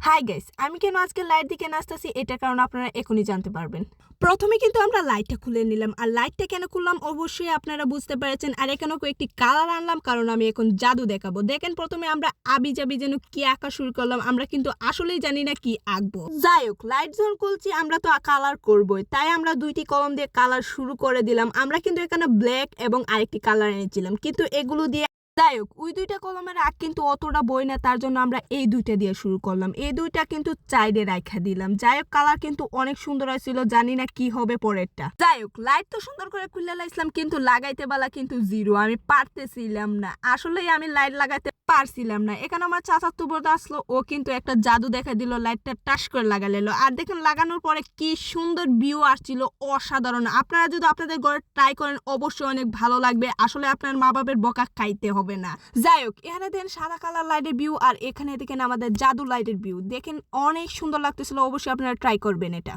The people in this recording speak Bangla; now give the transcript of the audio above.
হাই গাইস, আমি কেন আজকে লাইট দিকে আসতেছি এটার কারণ আপনারা এখনই জানতে পারবেন। প্রথমে কিন্তু আমরা লাইটটা খুলে নিলাম, আর লাইটটা কেন খুললাম অবশ্যই আপনারা বুঝতে পেরেছেন। আর এখানেও কয়েকটি কালার আনলাম কারণ আমি এখন জাদু দেখাবো। দেখেন প্রথমে আমরা আবিজাবি যেন কি আঁকা শুরু করলাম, আমরা কিন্তু আসলেই জানি না কি আঁকবো। যাই হোক, লাইট যখন খুলছি আমরা তো কালার করবোই, তাই আমরা দুইটি কলম দিয়ে কালার শুরু করে দিলাম। আমরা কিন্তু এখানে ব্ল্যাক এবং আরেকটি কালার এনেছিলাম, কিন্তু এগুলো দিয়ে যাই হোক ওই দুইটা কলমের আঁক কিন্তু অতটা বই না, তার জন্য আমরা এই দুইটা দিয়ে শুরু করলাম। এই দুইটা কিন্তু চাইডে রাখা দিলাম। যাই হোক কালার কিন্তু অনেক সুন্দর হয়েছিল, জানি না কি হবে পরেরটা। যাই হোক লাইট তো সুন্দর করে খুলে লাইছিলাম, কিন্তু লাগাইতে বেলা কিন্তু জিরো, আমি পারতেছিলাম না। আসলেই আমি লাইট লাগাইতে পারছিলাম না। এখানে আমার চাচাতো বোন আসলো, ও কিন্তু একটা জাদু দেখা দিল, লাইটটা টাস করে লাগাইলো। আর দেখেন লাগানোর পরে কি সুন্দর ভিউ আসছিল, অসাধারণ। আপনারা যদি আপনাদের ঘরে ট্রাই করেন অবশ্যই অনেক ভালো লাগবে। আসলে আপনার মা বাবার বকা খাইতে হবে না। যাই হোক এখানে দেখেন সাদা কালার লাইটের ভিউ, আর এখানে দেখেন আমাদের জাদু লাইটের ভিউ। দেখেন অনেক সুন্দর লাগতেছিল, অবশ্যই আপনারা ট্রাই করবেন এটা।